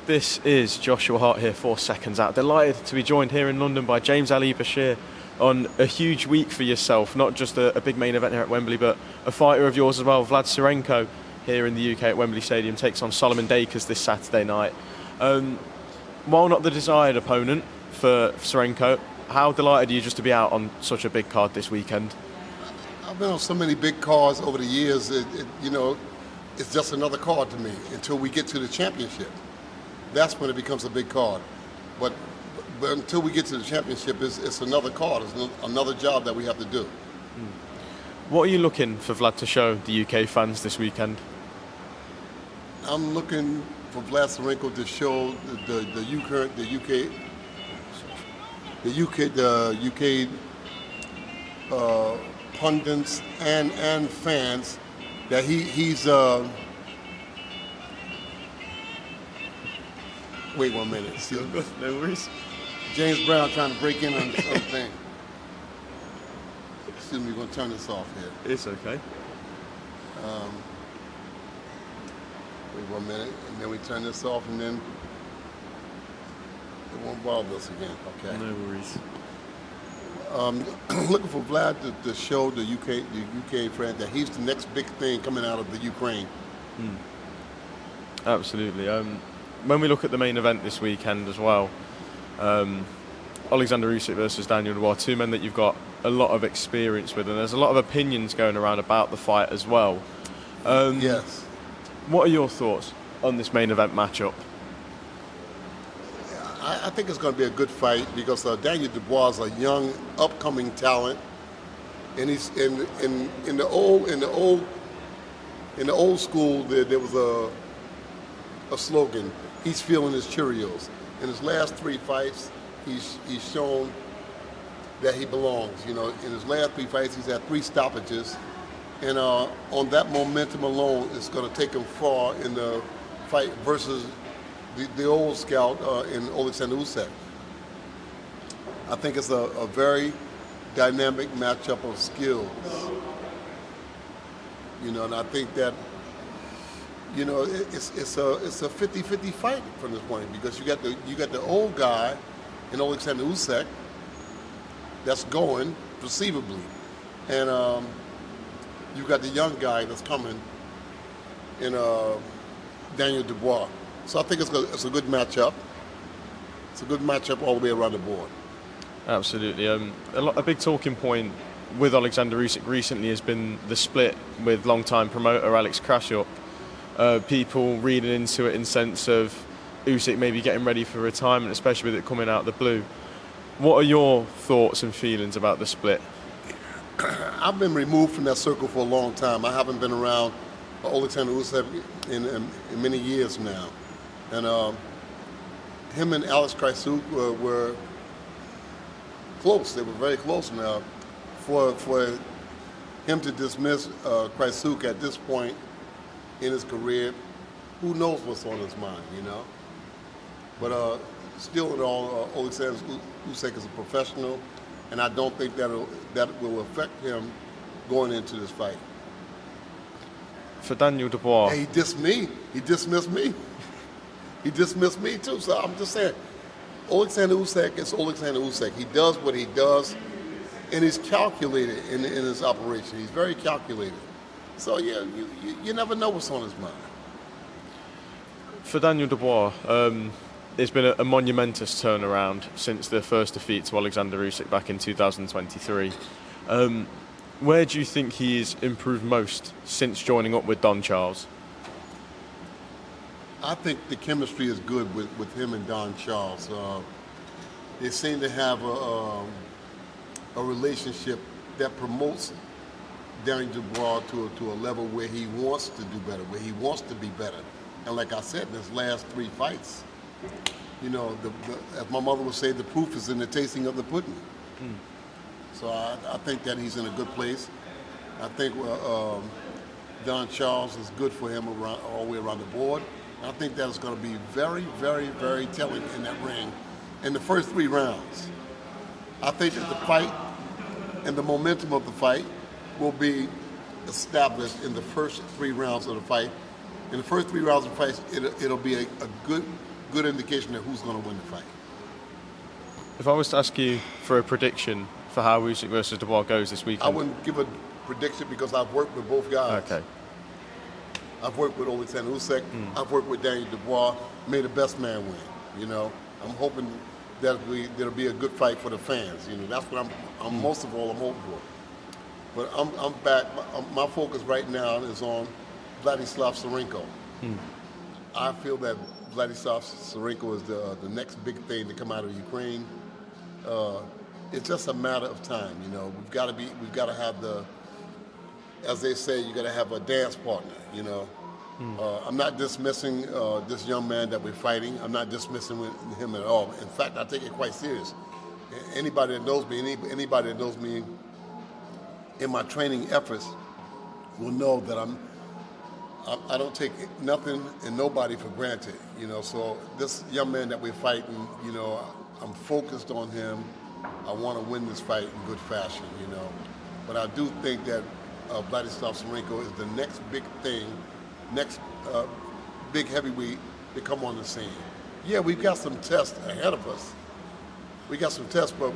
This is Joshua Hart here, 4 seconds out. Delighted to be joined here in London by James Ali Bashir on a huge week for yourself. Not just a big main event here at Wembley, but a fighter of yours as well. Vlad Sirenko here in the UK at Wembley Stadium takes on Solomon Dacres this Saturday night. While not the desired opponent for Sirenko, how delighted are you just to be out on such a big card this weekend? I've been on so many big cards over the years. It's just another card to me until we get to the championship. That's when it becomes a big card. But until we get to the championship, it's another card. It's another job that we have to do. What are you looking for Vlad to show the UK fans this weekend? I'm looking for Vlad Sirenko to show the UK pundits and fans that he's. Wait 1 minute. No worries. James Brown trying to break in on something. Excuse me, we're going to turn this off here. It's okay. Wait 1 minute, and then we turn this off, and then it won't bother us again. Okay. No worries. Looking for Vlad to show the UK friend that he's the next big thing coming out of the Ukraine. Absolutely. When we look at the main event this weekend as well, Oleksandr Usyk versus Daniel Dubois, two men that you've got a lot of experience with, and there's a lot of opinions going around about the fight as well. Yes. What are your thoughts on this main event matchup? I think it's going to be a good fight because Daniel Dubois is a young, upcoming talent, and he's in the old school. There was a slogan: he's feeling his Cheerios. In his last 3 fights, he's shown that he belongs. In his last 3 fights, he's had 3 stoppages, and on that momentum alone, it's going to take him far in the fight versus the old scout in Oleksandr Usyk. I think it's a very dynamic matchup of skills. And I think that it's a 50-50 fight from this point because you got the old guy in Oleksandr Usyk that's going perceivably, and you got the young guy that's coming in Daniel Dubois. So I think it's a good matchup. It's a good matchup all the way around the board. Absolutely. A big talking point with Oleksandr Usyk recently has been the split with longtime promoter Alex Krassyuk. People reading into it in sense of Usyk maybe getting ready for retirement, especially with it coming out of the blue. What are your thoughts and feelings about the split? I've been removed from that circle for a long time. I haven't been around Oleksandr Usyk in many years now. And him and Alex Krassyuk were close. They were very close now. For him to dismiss Krassyuk at this point in his career, who knows what's on his mind, But still in all, Oleksandr Usyk is a professional, and I don't think that will affect him going into this fight. For Daniel Dubois. Hey, he dismissed me. He dismissed me too. So I'm just saying, Oleksandr Usyk is Oleksandr Usyk. He does what he does, and he's calculated in his operation. He's very calculated. So yeah, you never know what's on his mind. For Daniel Dubois, it's been a monumentous turnaround since the first defeat to Oleksandr Usyk back in 2023. Where do you think he's improved most since joining up with Don Charles? I think the chemistry is good with him and Don Charles. They seem to have a relationship that promotes Daniel Dubois to a level where he wants to do better, where he wants to be better. And like I said, in his last 3 fights, as my mother would say, the proof is in the tasting of the pudding. So I think that he's in a good place. I think Don Charles is good for him all the way around the board. I think that is going to be very, very, very telling in that ring in the first 3 rounds. I think that the fight and the momentum of the fight will be established in the first 3 rounds of the fight. In the first 3 rounds of the fight, it'll be a good good indication of who's going to win the fight. If I was to ask you for a prediction for how Usyk versus Dubois goes this weekend, I wouldn't give a prediction because I've worked with both guys. Okay. I've worked with Oleksandr Usyk. I've worked with Daniel Dubois. May the best man win. You know, I'm hoping that there'll be a good fight for the fans. You know, that's what I'm most of all I'm hoping for. But I'm back. My focus right now is on Vladislav Sirenko. I feel that Vladislav Sirenko is the next big thing to come out of Ukraine. It's just a matter of time. You know, we've got to have the, as they say, you got to have a dance partner. You know, I'm not dismissing this young man that we're fighting. I'm not dismissing him at all. In fact, I take it quite serious. Anybody that knows me, anybody that knows me in my training efforts will know that I don't take nothing and nobody for granted. You know, so this young man that we're fighting, you know, I'm focused on him. I want to win this fight in good fashion, you know. But I do think that Vladislav Sirenko is the next big thing, next big heavyweight to come on the scene. Yeah, we've got some tests ahead of us. We got some tests, but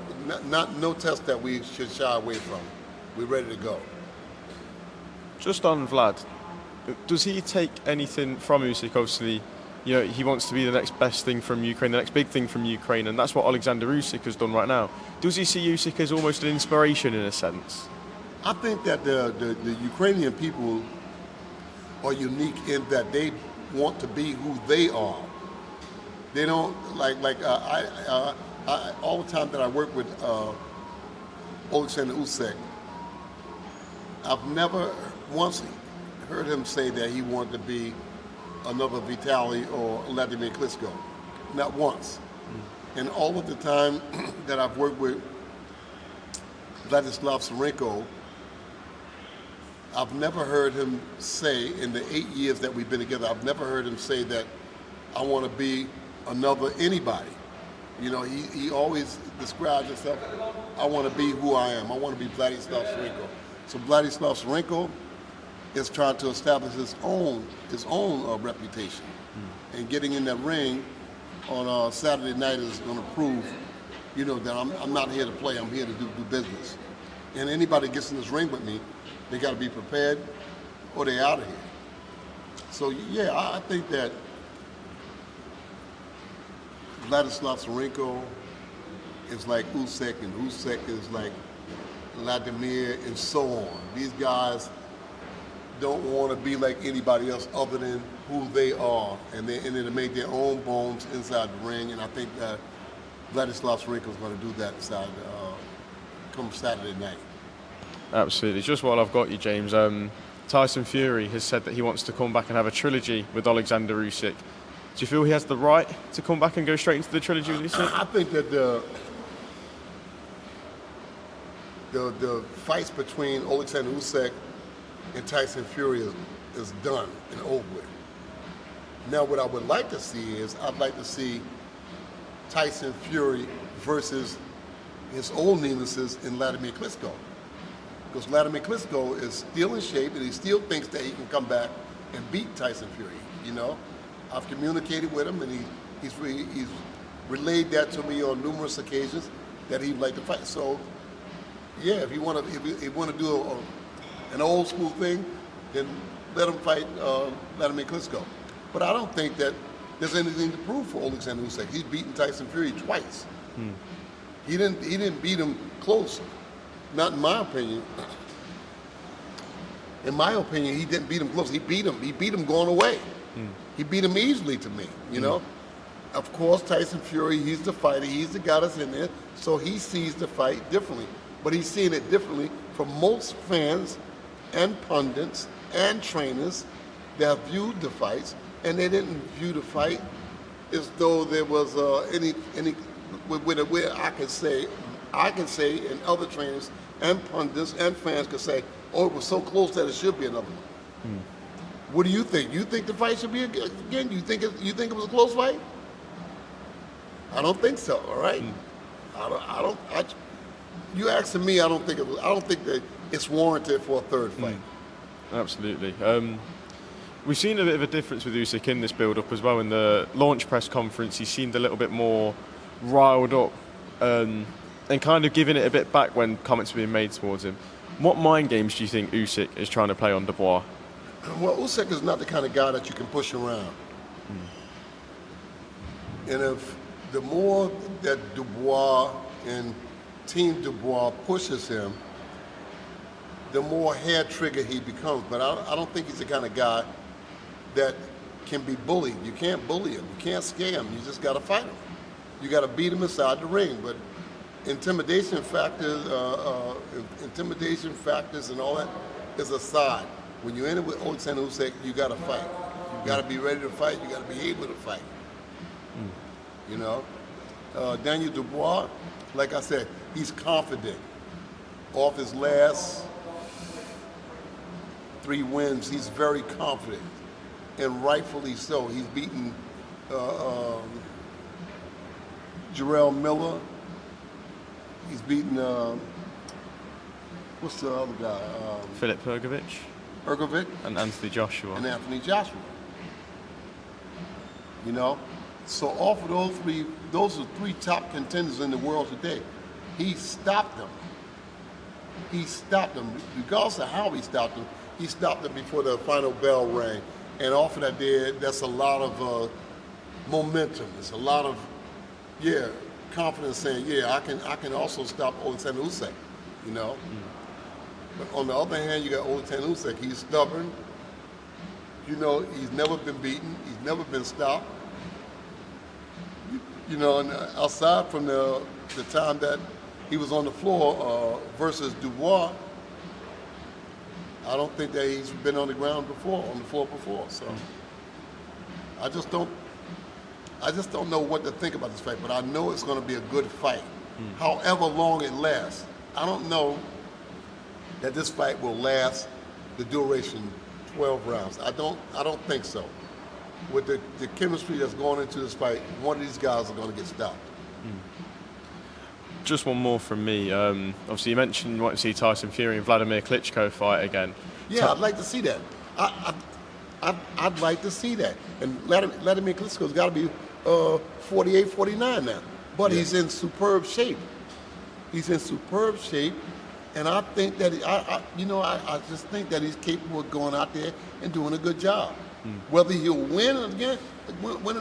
no tests that we should shy away from. We're ready to go. Just on Vlad, does he take anything from Usyk? Obviously, you know, he wants to be the next best thing from Ukraine, the next big thing from Ukraine, and that's what Oleksandr Usyk has done right now. Does he see Usyk as almost an inspiration in a sense? I think that the Ukrainian people are unique in that they want to be who they are. They don't I all the time that I work with Oleksandr Usyk, I've never once heard him say that he wanted to be another Vitaly or Vladimir Klitschko. Not once. And all of the time that I've worked with Vladislav Sirenko, I've never heard him say, in the 8 years that we've been together, I've never heard him say that I want to be another anybody. You know, he always describes himself, I want to be who I am. I want to be Vladislav Sirenko. So Vladislav Sirenko is trying to establish his own reputation. And getting in that ring on Saturday night is going to prove, you know, that I'm not here to play. I'm here to do business. And anybody gets in this ring with me, they got to be prepared, or they're out of here. So yeah, I think that Vladislav Sirenko is like Usyk, and Usyk is like Vladimir, and so on. These guys don't want to be like anybody else other than who they are, and they make their own bones inside the ring. And I think that Vladislav Sirenko is going to do that inside come Saturday night. Absolutely. Just while I've got you, James, Tyson Fury has said that he wants to come back and have a trilogy with Oleksandr Usyk. Do you feel he has the right to come back and go straight into the trilogy with Usyk? I think that the fights between Oleksandr Usyk and Tyson Fury is done and over with. Now, what I would like to see is I'd like to see Tyson Fury versus his old nemesis in Vladimir Klitschko. Because Vladimir Klitschko is still in shape and he still thinks that he can come back and beat Tyson Fury. You know, I've communicated with him and he's relayed that to me on numerous occasions that he'd like to fight. So, yeah, if you want to do an old school thing, then let him fight Vladimir Klitschko. But I don't think that there's anything to prove for Oleksandr Usyk. He's beaten Tyson Fury twice. He didn't beat him close. Not in my opinion. In my opinion, he didn't beat him close. He beat him going away. He beat him easily to me, you know. Of course, Tyson Fury, he's the fighter. He's the guy that's in there. So he sees the fight differently. But he's seeing it differently from most fans and pundits and trainers that have viewed the fights, and they didn't view the fight as though there was any where I can say, and other trainers and pundits and fans could say, oh, it was so close that it should be another one. What do you think? You think the fight should be again? You think it was a close fight? I don't think so. All right. You asking me? I don't think it was. I don't think that it's warranted for a third fight. Absolutely. We've seen a bit of a difference with Usyk in this build-up as well. In the launch press conference, he seemed a little bit more riled up and kind of giving it a bit back when comments were being made towards him. What mind games do you think Usyk is trying to play on Dubois? Well, Usyk is not the kind of guy that you can push around. And if the more that Dubois and Team Dubois pushes him, the more hair trigger he becomes. But I don't think he's the kind of guy that can be bullied. You can't bully him. You can't scare him. You just got to fight him. You got to beat him inside the ring. But intimidation factors and all that is aside. When you're in it with Oleksandr Usyk, you got to fight. You got to be ready to fight. You got to be able to fight. You know, Daniel Dubois, like I said, he's confident. Off his last 3 wins, he's very confident, and rightfully so. He's beaten Jarrell Miller. He's beaten what's the other guy? Filip Hrgovic and Anthony Joshua. You know, so off of those are 3 top contenders in the world today. He stopped them. Regardless of how he stopped them before the final bell rang. And off of that, that's a lot of momentum. It's a lot of, confidence saying, I can also stop Oleksandr Usyk, you know. But on the other hand, you got Oleksandr Usyk. He's stubborn. You know, he's never been beaten. He's never been stopped. You know, and aside from the time that he was on the floor versus Dubois, I don't think that he's been on the floor before. So I just don't know what to think about this fight, but I know it's going to be a good fight. However long it lasts, I don't know that this fight will last the duration 12 rounds. I don't think so. With the chemistry that's going into this fight, one of these guys are going to get stopped. Just one more from me. Obviously, you mentioned you want to see Tyson Fury and Vladimir Klitschko fight again. Yeah, I'd like to see that. I'd like to see that. And Vladimir Klitschko's got to be 48, 49 now. But he's in superb shape. And I think that I just think that he's capable of going out there and doing a good job. Whether he'll win or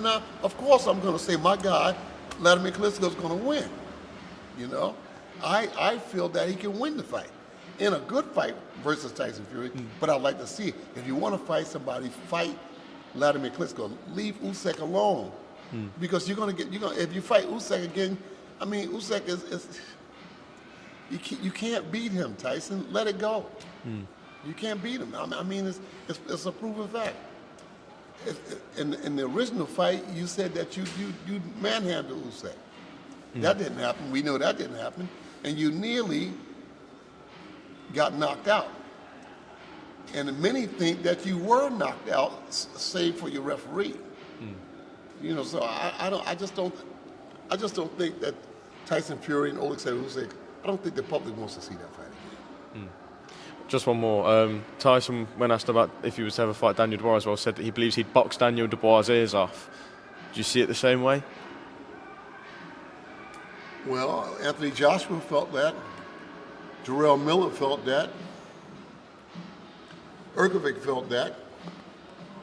not, of course I'm going to say my guy, Vladimir Klitschko, is going to win. You know, I feel that he can win the fight in a good fight versus Tyson Fury. But I'd like to see, if you want to fight somebody, fight Vladimir Klitschko. Leave Usyk alone, because if you fight Usyk again, I mean, Usyk is you can't beat him, Tyson. Let it go. You can't beat him. I mean, it's a proven fact. In the original fight, you said that you manhandled Usyk. That didn't happen. We know that didn't happen. And you nearly got knocked out. And many think that you were knocked out, save for your referee. You know, so I just don't think that Tyson Fury and Oleksandr Usyk, I don't think the public wants to see that fight again. Just one more. Tyson, when asked about if he was to ever fight Daniel Dubois as well, said that he believes he'd box Daniel Dubois' ears off. Do you see it the same way? Well, Anthony Joshua felt that. Jarrell Miller felt that. Hrgovic felt that.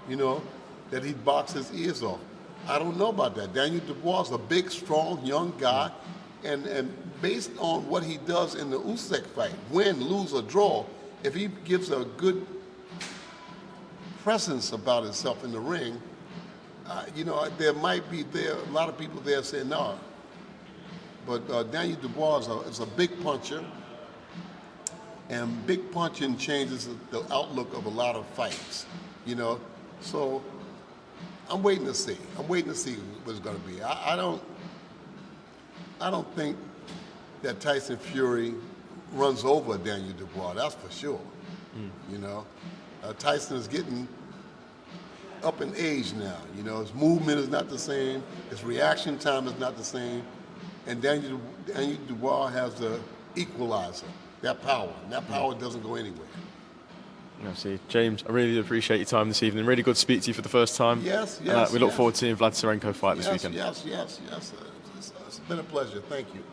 You know, that he'd box his ears off. I don't know about that. Daniel Dubois is a big, strong, young guy. And based on what he does in the Usyk fight, win, lose, or draw, if he gives a good presence about himself in the ring, you know, there might be a lot of people there saying no. But Daniel Dubois is a big puncher, and big punching changes the outlook of a lot of fights, you know. So I'm waiting to see. what it's going to be. I don't think that Tyson Fury runs over Daniel Dubois. That's for sure. You know, Tyson is getting up in age now. You know, his movement is not the same. His reaction time is not the same. And Daniel Dubois has the equalizer, that power. And that power doesn't go anywhere. Obviously, James, I really appreciate your time this evening. Really good to speak to you for the first time. Yes. We look forward to seeing Vlad Sirenko fight this weekend. Yes. It's been a pleasure. Thank you.